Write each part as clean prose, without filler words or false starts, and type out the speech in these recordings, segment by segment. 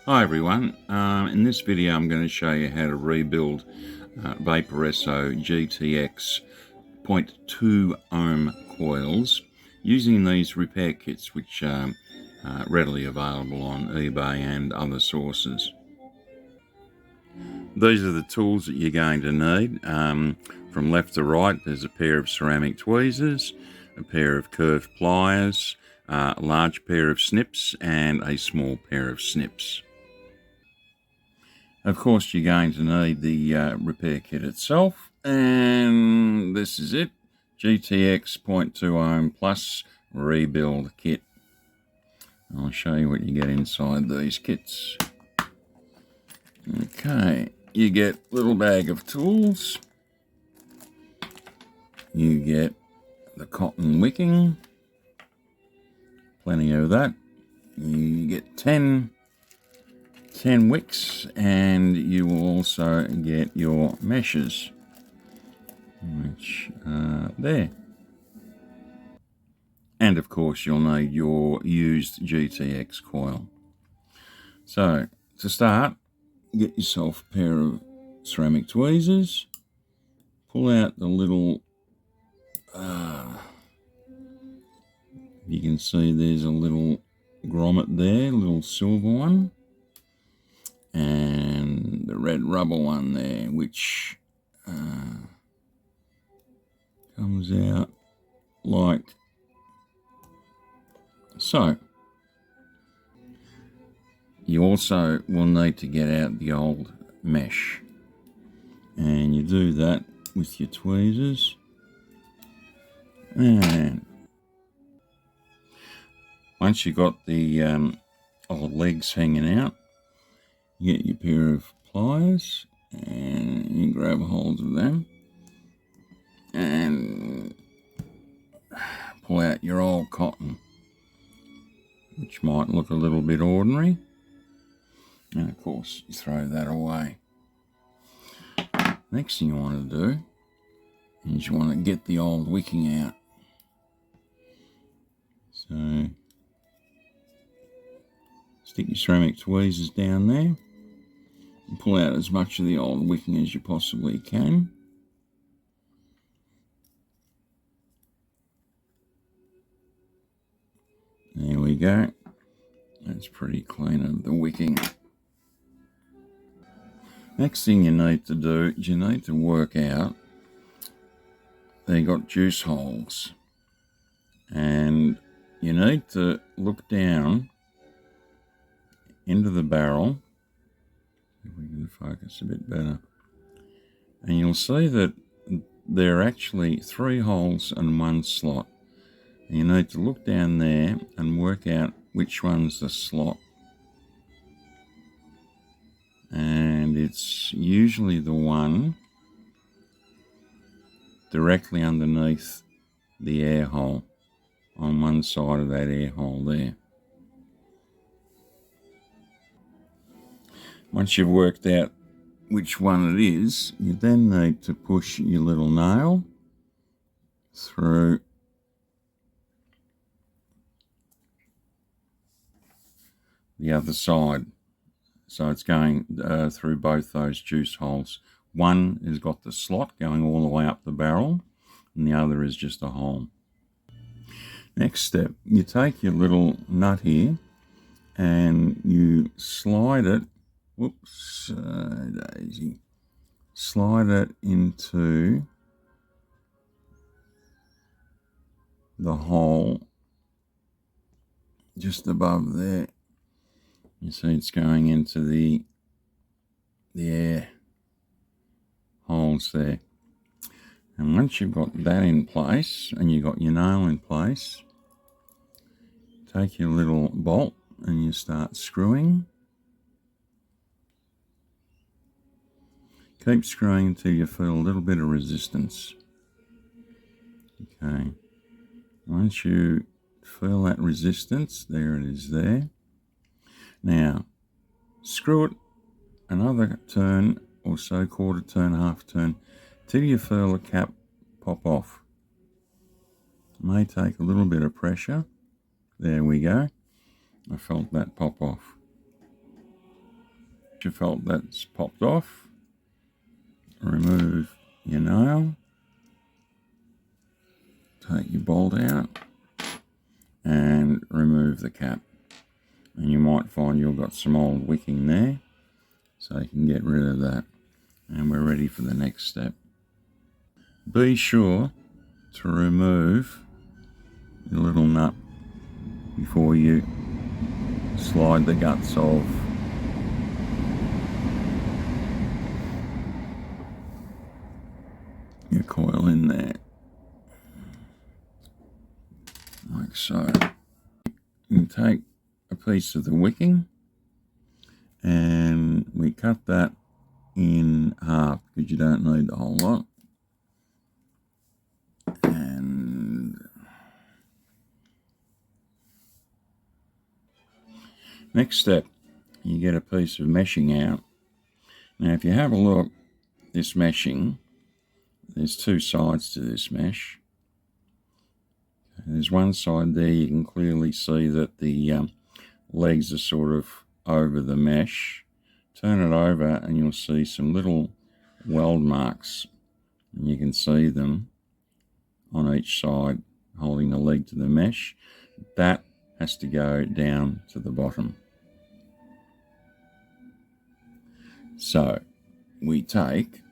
Hi everyone, in this video I'm going to show you how to rebuild Vaporesso GTX 0.2 ohm coils using these repair kits which are readily available on eBay and other sources. These are the tools that you're going to need. From left to right there's a pair of ceramic tweezers, a pair of curved pliers, a large pair of snips and a small pair of snips. Of course, you're going to need the repair kit itself, and this is it, GTX 0.2 ohm plus rebuild kit. I'll show you what you get inside these kits. Okay, you get a little bag of tools, you get the cotton wicking, plenty of that, you get 10 wicks, and you will also get your meshes, which are there. And of course you'll need your used GTX coil. So to start, get yourself a pair of ceramic tweezers, pull out the little, you can see there's a little grommet there, a little silver one, and the red rubber one there, which comes out like so. You also will need to get out the old mesh, and you do that with your tweezers. And once you've got the old legs hanging out, you get your pair of pliers and you grab hold of them and pull out your old cotton, which might look a little bit ordinary, and of course you throw that away. Next thing you want to do is you want to get the old wicking out. So stick your ceramic tweezers down there and pull out as much of the old wicking as you possibly can. There we go. That's pretty clean of the wicking. Next thing you need to do is you need to work out, they got juice holes, and you need to look down into the barrel, if we can focus a bit better, and you'll see that there are actually 3 holes and 1 slot. And you need to look down there and work out which one's the slot. And it's usually the one directly underneath the air hole, on one side of that air hole there. Once you've worked out which one it is, you then need to push your little nail through the other side. So it's going through both those juice holes. One has got the slot going all the way up the barrel, and the other is just a hole. Next step, you take your little nut here and you slide it, whoops, daisy, slide it into the hole just above there. You see it's going into the air holes there. And once you've got that in place and you've got your nail in place, take your little bolt and you start screwing. Keep screwing until you feel a little bit of resistance. Okay. Once you feel that resistance, there it is there. Now, screw it another turn or so, quarter turn, half turn, till you feel the cap pop off. It may take a little bit of pressure. There we go. I felt that pop off. Your felt that's popped off. Remove your nail. Take your bolt out and remove the cap. And you might find you've got some old wicking there, so you can get rid of that. And we're ready for the next step. Be sure to remove your little nut before you slide the guts of your coil in there, like so. You take a piece of the wicking and we cut that in half because you don't need the whole lot. And next step, you get a piece of meshing out. Now if you have a look, this meshing, there's two sides to this mesh. There's one side there you can clearly see that the legs are sort of over the mesh. Turn it over and you'll see some little weld marks, and you can see them on each side holding the leg to the mesh. That has to go down to the bottom. So we take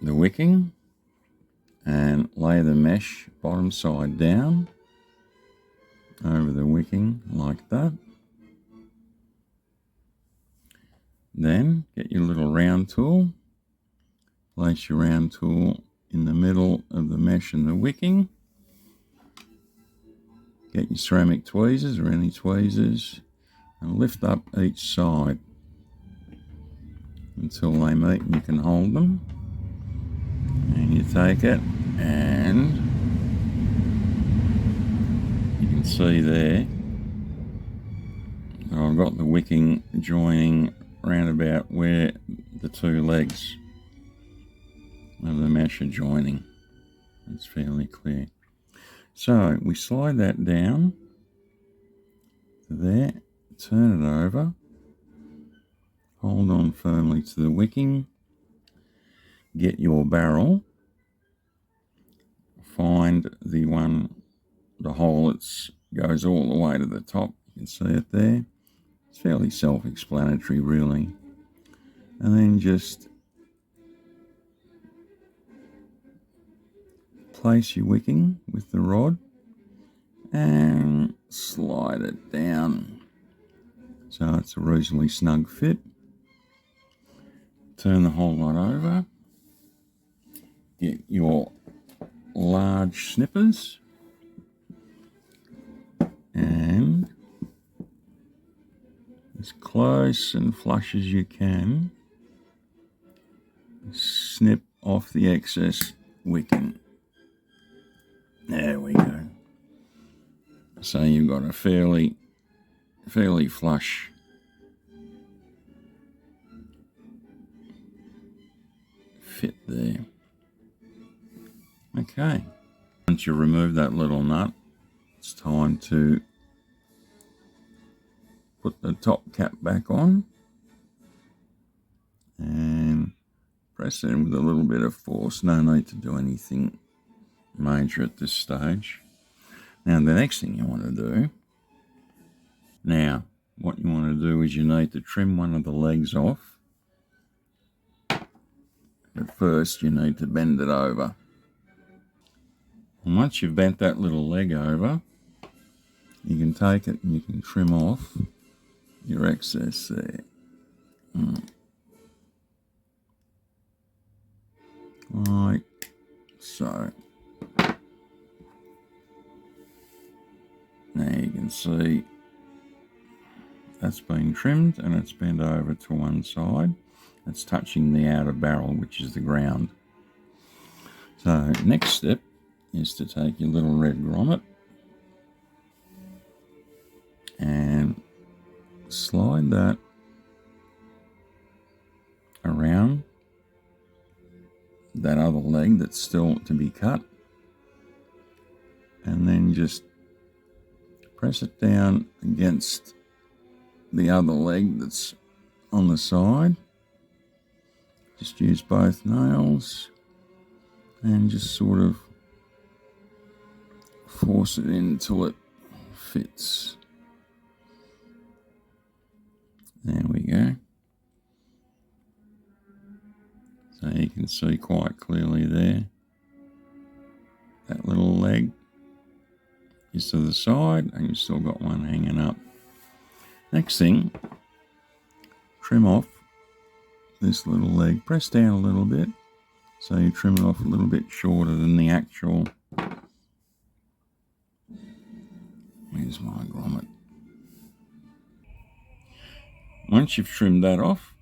the wicking and lay the mesh bottom side down over the wicking like that. Then get your little round tool, place your round tool in the middle of the mesh and the wicking. Get your ceramic tweezers or any tweezers and lift up each side until they meet and you can hold them. And you take it and you can see there that I've got the wicking joining round about where the two legs of the mesh are joining. It's fairly clear. So we slide that down to there, turn it over, hold on firmly to the wicking, get your barrel, find the hole that goes all the way to the top. You can see it there. It's fairly self-explanatory really. And then just place your wicking with the rod and slide it down so it's a reasonably snug fit. Turn the whole lot over. Get your large snippers and as close and flush as you can, snip off the excess wicking. There we go. So you've got a fairly flush fit there. Okay. Once you remove that little nut, it's time to put the top cap back on and press in with a little bit of force. No need to do anything major at this stage. Now the next thing you want to do, what you want to do is you need to trim one of the legs off. But first you need to bend it over. And once you've bent that little leg over, you can take it and you can trim off your excess there. Like so. Now you can see that's been trimmed and it's bent over to one side. It's touching the outer barrel, which is the ground. So next step is to take your little red grommet and slide that around that other leg that's still to be cut, and then just press it down against the other leg that's on the side. Just use both nails and just sort of force it in until it fits. There we go. So you can see quite clearly there, that little leg is to the side and you've still got one hanging up. Next thing, trim off this little leg. Press down a little bit so you trim it off a little bit shorter than the actual. Where's my grommet? Once you've trimmed that off,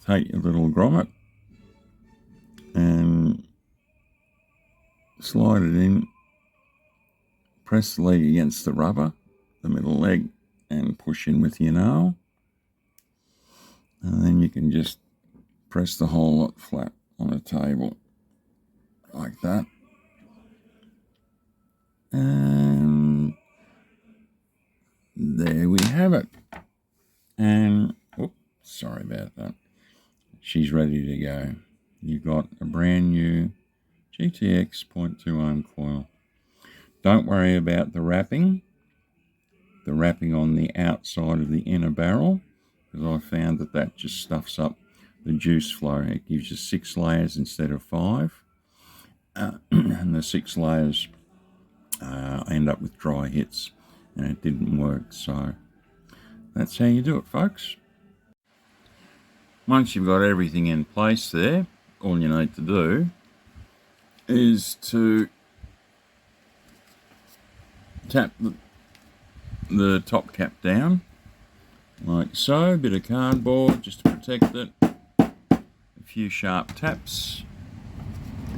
take your little grommet and slide it in. Press the leg against the rubber, the middle leg, and push in with your nail. And then you can just press the whole lot flat on a table like that. And there we have it. And, oops, sorry about that. She's ready to go. You've got a brand new GTX 0.2 ohm coil. Don't worry about the wrapping on the outside of the inner barrel, because I found that that just stuffs up the juice flow. It gives you 6 layers instead of 5, and the 6 layers end up with dry hits, and it didn't work. So that's how you do it, folks. Once you've got everything in place there, all you need to do is to tap the top cap down like so. A bit of cardboard just to protect it, a few sharp taps,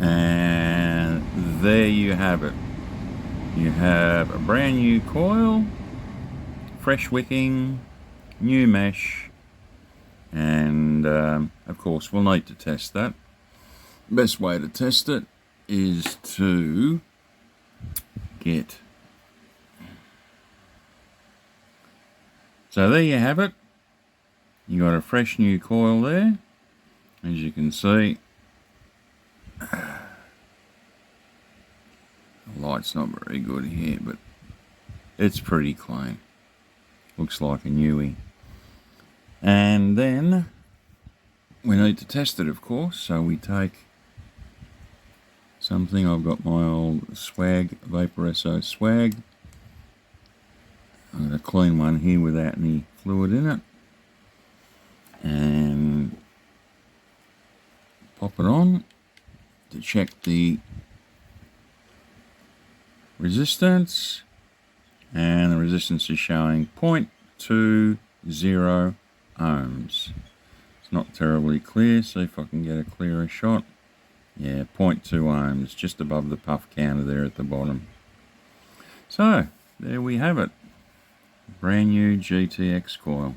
and there you have it. You have a brand new coil, fresh wicking, new mesh, and of course we'll need to test that. The best way to test it is to get. So there you have it. You got a fresh new coil there. As you can see, the light's not very good here, but it's pretty clean. Looks like a newie. And then we need to test it, of course. So we take something. I've got my old swag, Vaporesso swag. I'm going to clean one here without any fluid in it. And pop it on to check the resistance. And the resistance is showing 0.20 ohms. It's not terribly clear. See if I can get a clearer shot. Yeah, 0.2 ohms, just above the puff counter there at the bottom. So, there we have it. Brand new GTX coil.